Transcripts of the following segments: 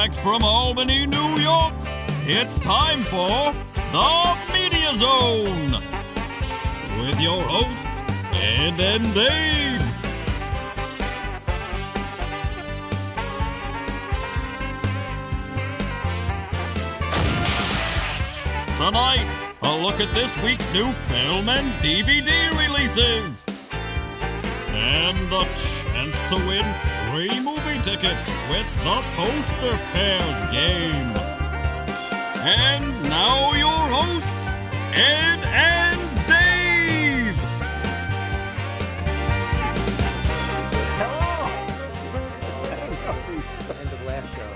Direct from Albany, New York, it's time for The Media Zone with your hosts, Ed and Dave. Tonight, a look at this week's new film and DVD releases. And the chance to win free movie tickets with the Poster Pairs game. And now your hosts, Ed and Dave. End of last show.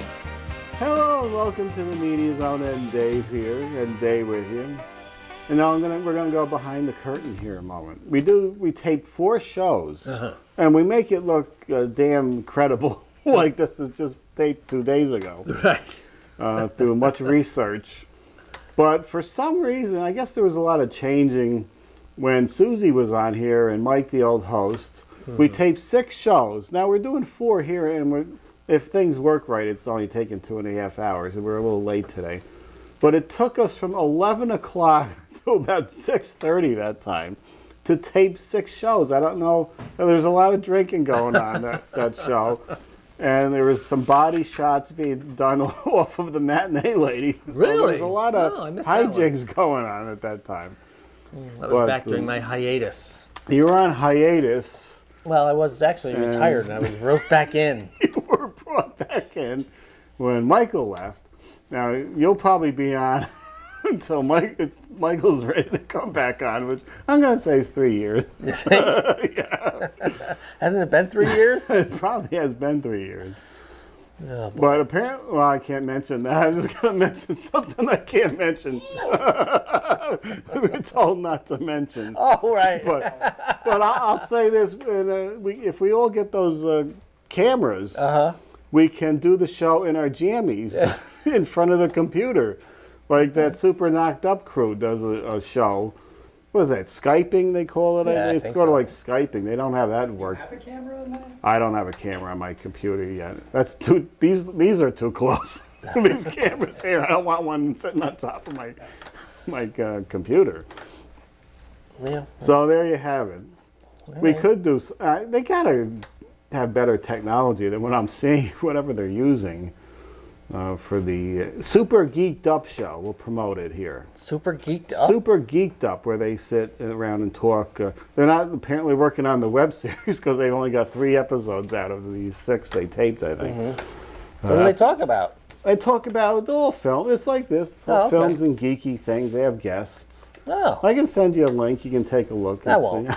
Hello and welcome to the Media Zone, and Dave here, and Dave with you. And now we're gonna go behind the curtain here a moment. We tape 4 shows, and we make it look damn credible, like this is just taped 2 days ago. Right. Through much research. But for some reason, I guess there was a lot of changing when Suzi was on here and Mike, the old host. We taped 6 shows. Now we're doing 4 here, and if things work right, it's only taken 2.5 hours, and we're a little late today. But it took us from 11 o'clock to about 6:30 that time to tape 6 shows. I don't know. There's a lot of drinking going on that show. And there was some body shots being done off of the matinee lady. So Really? There's a lot of hijinks going on at that time. That was back during my hiatus. You were on hiatus. Well, I was actually retired, and I was roped back in. You were brought back in when Michael left. Now, you'll probably be on until Michael's ready to come back on, which I'm going to say is 3 years. Yeah. Hasn't it been 3 years? It probably has been 3 years. Oh, But apparently, well, I can't mention that. I'm just going to mention something I can't mention. We're told not to mention. oh, right. But I'll say this: if we all get those cameras, we can do the show in our jammies in front of the computer, like that Super Knocked Up crew does a show. What is that? Skyping, they call it? Yeah, I It's think sort of so. like Skyping. They don't have that work. Have a camera on that? I don't have a camera on my computer yet. That's too. These are too close. These cameras here. I don't want one sitting on top of my computer. Yeah. So there you have it. We could do. They gotta have better technology than what I'm seeing. Whatever they're using for the Super Geeked Up show. We'll promote it here. Super Geeked Up? Super Geeked Up, where they sit around and talk. They're not apparently working on the web series because they've only got 3 episodes out of these 6 they taped, I think. What do they talk about? They talk about all film. It's like this. Oh, okay. Films and geeky things. They have guests. Oh. I can send you a link. You can take a look. I won't.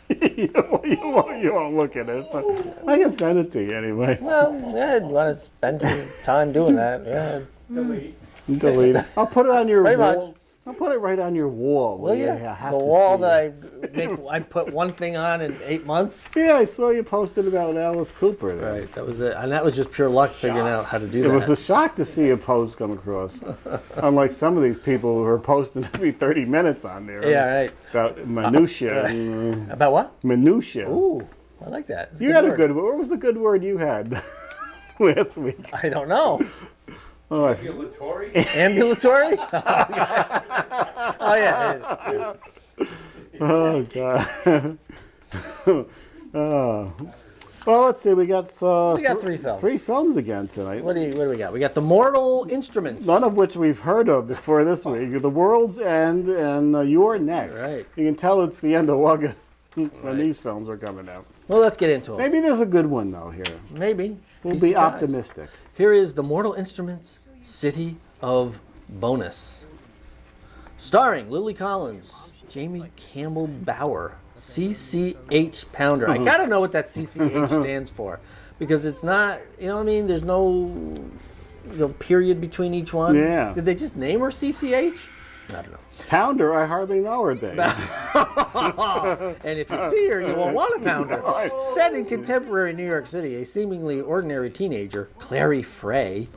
you won't look at it, but I can send it to you anyway. Well, yeah, you want to spend your time doing that. Yeah. Delete it. I'll put it on your Pretty wall. much. I'll put it right on your wall. Will you? have The to wall see that it. I put one thing on in 8 months? Yeah, I saw you posted about Alice Cooper there. Right, that was it. And that was just pure luck figuring out how to do It that. was a shock to see a post come across. Unlike some of these people who are posting every 30 minutes on there. Yeah, right. About minutia. About what? Minutia. Ooh, I like that. It's You had word. a good word. What was the good word you had last week? I don't know. Oh, Ambulatory? Oh, yeah. oh God. Oh. Well, let's see. We got 3 films. 3 films again tonight. What do we got? We got The Mortal Instruments. None of which we've heard of before this week. The World's End and Youre Next. Right. You can tell it's the end of August when these films are coming out. Well, let's get into it. Maybe there's a good one, though, here. Maybe. We'll be surprised. optimistic. Here is The Mortal Instruments, City of Bonus. Starring Lily Collins, Jamie Campbell Bower, CCH Pounder. I gotta know what that CCH stands for, because it's not, you know what I mean? There's no period between each one. Yeah. Did they just name her CCH? I don't know. Pounder, I hardly know her, Dave. And if you see her, you won't want to pound her. Right. Set in contemporary New York City, a seemingly ordinary teenager, Clary Frey,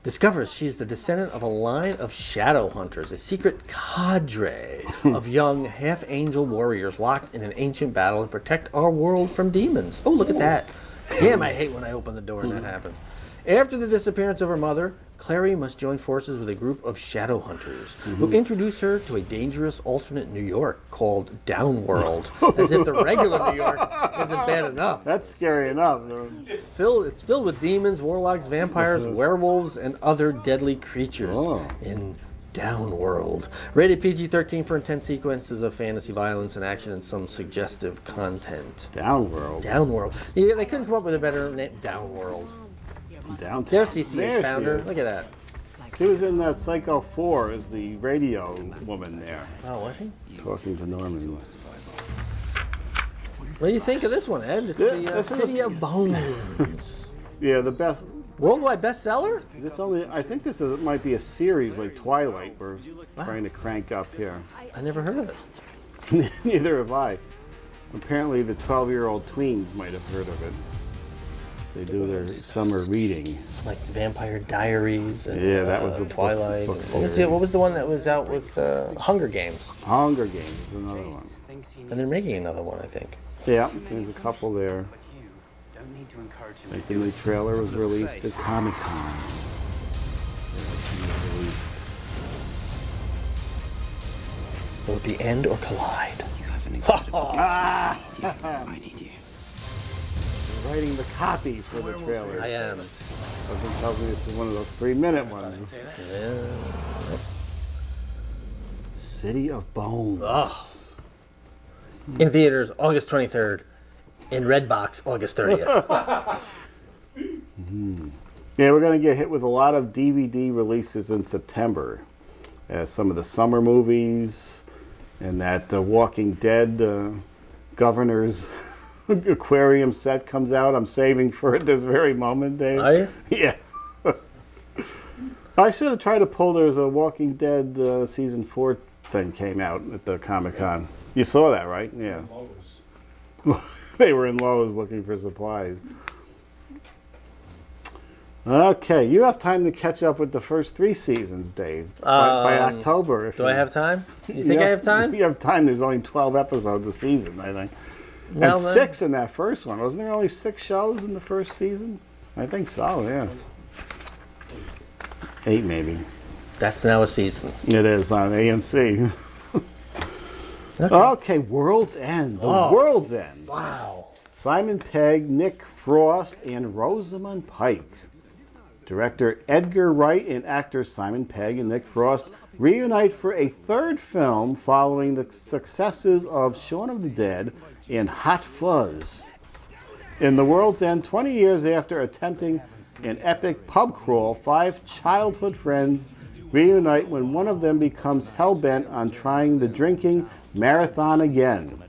discovers she's the descendant of a line of shadow hunters, a secret cadre of young half-angel warriors locked in an ancient battle to protect our world from demons. Oh, look at that. Damn, I hate when I open the door and that happens. After the disappearance of her mother, Clary must join forces with a group of shadow hunters who introduce her to a dangerous alternate New York called Downworld, as if the regular New York isn't bad enough. That's scary enough. It's filled with demons, warlocks, vampires, werewolves, and other deadly creatures in Downworld. Rated PG-13 for intense sequences of fantasy violence and action and some suggestive content. Downworld. Downworld. Yeah, they couldn't come up with a better name. Downworld. Downtown. There's CCH There Pounder. she is. Look at that. She was in that Psycho 4 as the radio woman there, Oh, was he? talking to Norman. What do you think of this one, Ed? It's This the is City of Bones. Yeah, the best. Worldwide bestseller? I think this might be a series like Twilight we're trying to crank up here. I never heard of it. Neither have I. Apparently the 12-year-old tweens might have heard of it. They do their summer reading. Like the Vampire Diaries and Yeah, that was the Twilight. book What was the one that was out with Hunger Games? Hunger Games is another one. And they're making another one, I think. Yeah, there's a couple there. I think the new trailer was released at Comic-Con. Will it be End or Collide? You have an incredible I need you. Writing the copy for the trailer. I am. Something tells me it's one of those 3-minute ones. Yeah. City of Bones. In theaters, August 23rd. In Redbox, August 30th. Yeah, we're going to get hit with a lot of DVD releases in September. Some of the summer movies and that Walking Dead Governor's aquarium set comes out. I'm saving for it this very moment, Dave. Are you? Yeah. I should have tried to pull. There's a Walking Dead season 4 thing came out at the Comic-Con. You saw that, right? Yeah. They were in Lowe's looking for supplies. Okay, you have time to catch up with the first 3 seasons, Dave. By October. Do I have time? You think I have time? You have time. There's only 12 episodes a season, I think. Well, And then- 6 in that first one. Wasn't there only 6 shows in the first season? I think so, yeah. 8 maybe. That's now a season. It is on AMC. Okay, World's End. The World's End. Wow. Simon Pegg, Nick Frost, and Rosamund Pike. Director Edgar Wright and actors Simon Pegg and Nick Frost reunite for a 3rd film following the successes of Shaun of the Dead and Hot Fuzz. In The World's End, 20 years after attempting an epic pub crawl, 5 childhood friends reunite when one of them becomes hell-bent on trying the drinking marathon again.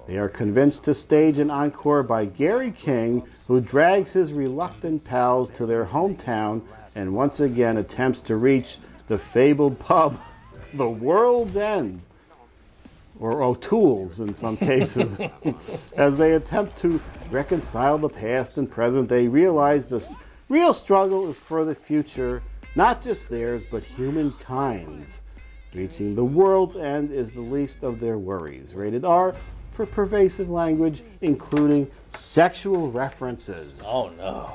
They are convinced to stage an encore by Gary King, who drags his reluctant pals to their hometown and once again attempts to reach the fabled pub, The World's End, or O'Toole's in some cases. As they attempt to reconcile the past and present, they realize the real struggle is for the future, not just theirs, but humankind's. Reaching the world's end is the least of their worries. Rated R for pervasive language, including sexual references. Oh, no.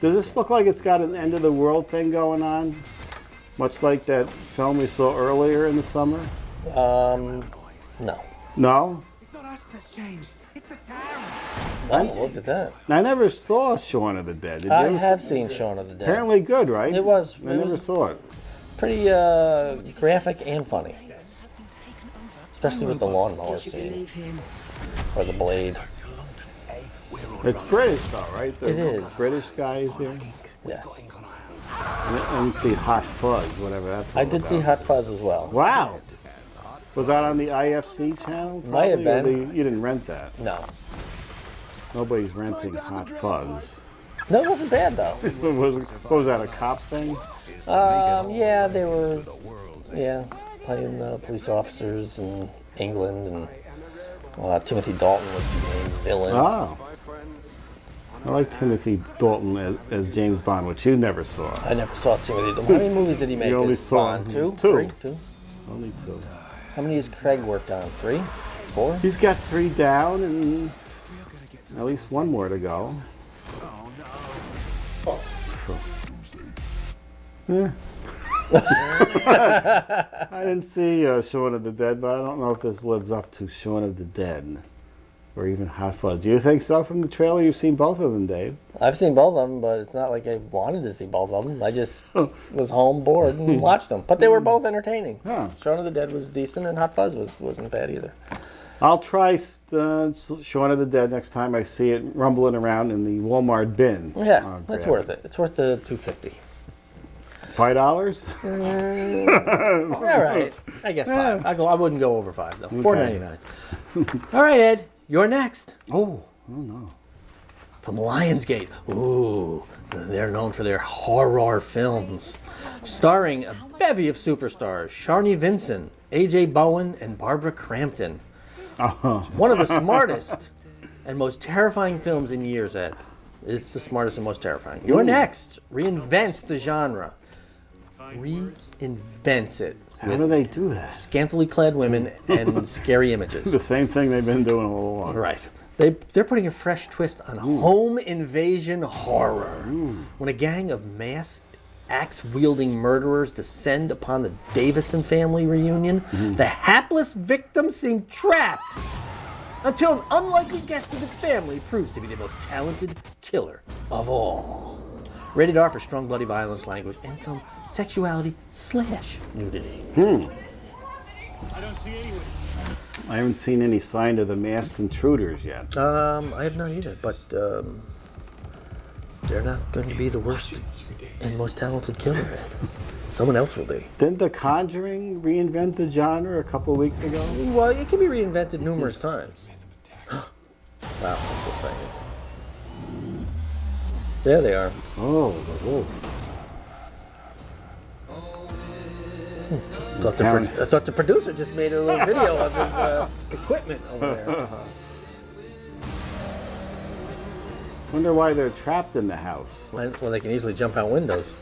Does this look like it's got an end of the world thing going on? Much like that film we saw earlier in the summer? No. No? It's not us that's changed. It's the town. Oh, look at that. I never saw Shaun of the Dead. Did you I ever have see- seen Shaun of the Dead. Apparently good, right? It was. I never saw it. Pretty graphic and funny. Especially with the lawnmower scene. Or the blade. It's British though, right? The It is. British guys here. Yes. And you see Hot Fuzz, whatever that's all I did see about. Hot Fuzz as well. Wow. Was that on the IFC channel? Might have probably, or been. you didn't rent that. No. Nobody's renting Hot Fuzz. No, it wasn't bad though. What was that, a cop thing? Yeah, they were, playing police officers in England, and Timothy Dalton was the main villain. Oh. I like Timothy Dalton as James Bond, which you never saw. I never saw Timothy Dalton. How many movies did he make? You only as saw Bond? Two? two. 3? 2? Only 2. How many has Craig worked on? 3? 4? He's got 3 down and at least 1 more to go. I didn't see Shaun of the Dead, but I don't know if this lives up to Shaun of the Dead or even Hot Fuzz. Do you think so from the trailer? You've seen both of them, Dave. I've seen both of them, but it's not like I wanted to see both of them. I just was home bored and watched them. But they were both entertaining. Huh. Shaun of the Dead was decent, and Hot Fuzz wasn't bad either. I'll try Shaun of the Dead next time I see it rumbling around in the Walmart bin. Yeah, it's worth it. It's worth the $2.50. $5? All right, I guess $5. I wouldn't go over $5 though. $4.99. All right, Ed, you're next. Oh no. From Lionsgate. Ooh, they're known for their horror films, starring a bevy of superstars: Sharni Vinson, A.J. Bowen, and Barbara Crampton. One of the smartest and most terrifying films in years, Ed. It's the smartest and most terrifying. Youre Next reinvents the genre. Reinvents it. How do they do that? Scantily clad women and scary images. The same thing they've been doing all along. Right. They're putting a fresh twist on home invasion horror. When a gang of masked, axe-wielding murderers descend upon the Davison family reunion, the hapless victims seem trapped until an unlikely guest of the family proves to be the most talented killer of all. Rated R for strong bloody violence, language, and some sexuality / nudity. I haven't seen any sign of the masked intruders yet. I have not either, but they're not going to be the worst and most talented killer. Someone else will be. Didn't The Conjuring reinvent the genre a couple of weeks ago? Well, it can be reinvented numerous times. Wow, that's exciting. There they are. Oh, the wolf. I thought the producer just made a little video of his equipment over there. Wonder why they're trapped in the house. Well, they can easily jump out windows.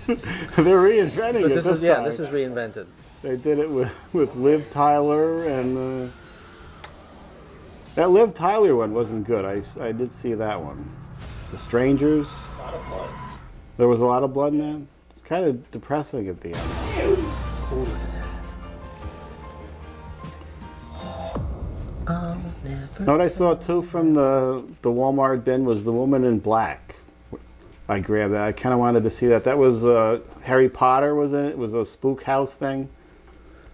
They're reinventing it this time. This is reinvented. They did it with Liv Tyler, and that Liv Tyler one wasn't good. I did see that one. The Strangers. There was a lot of blood in that. It's kind of depressing at the end. Oh, look at that. Know what I saw too from the Walmart bin was The Woman in Black. I grabbed that. I kind of wanted to see that. That was Harry Potter was in it. It was a spook house thing.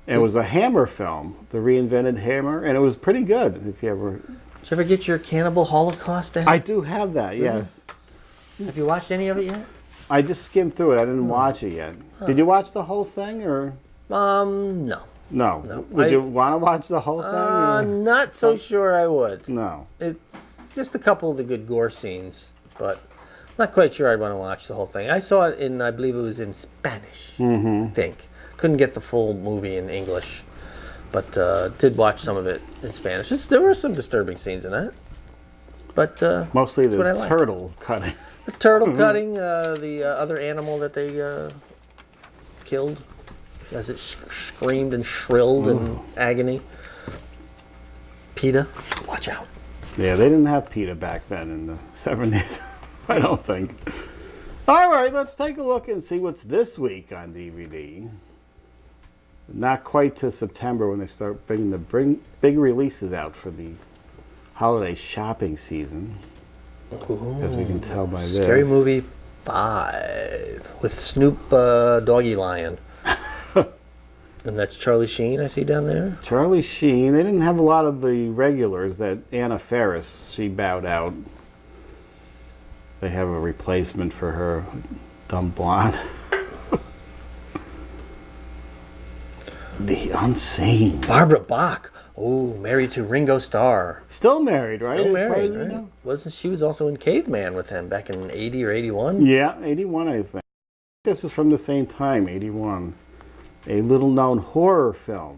And it was a Hammer film, the reinvented Hammer, and it was pretty good. If you ever. Did you ever get your Cannibal Holocaust? Then? I do have that. Yes. Have you watched any of it yet? I just skimmed through it. I didn't watch it yet. Did you watch the whole thing or? No. No. Would you want to watch the whole thing? I'm not so sure I would. No. It's just a couple of the good gore scenes, but not quite sure I'd want to watch the whole thing. I saw it in, I believe it was in Spanish, I think. Couldn't get the full movie in English, but did watch some of it in Spanish. There were some disturbing scenes in that, but Mostly the that's what I like. turtle cutting. The turtle cutting, the other animal that they killed as it screamed and shrilled in agony. PETA, watch out. Yeah, they didn't have PETA back then in the 70s. I don't think. All right, let's take a look and see what's this week on DVD. Not quite to September when they start bringing the big releases out for the holiday shopping season. Ooh, as we can tell by this. Scary Movie 5 with Snoop Doggy Lion. And that's Charlie Sheen I see down there. Charlie Sheen. They didn't have a lot of the regulars. That Anna Faris, she bowed out. They have a replacement for her, dumb blonde. The Unseen. Barbara Bach. Oh, married to Ringo Starr. Still married, right? Still As far married, as we right? know? Wasn't she was also in Caveman with him back in 80 or 81? Yeah, 81, I think. This is from the same time, 81. A little-known horror film.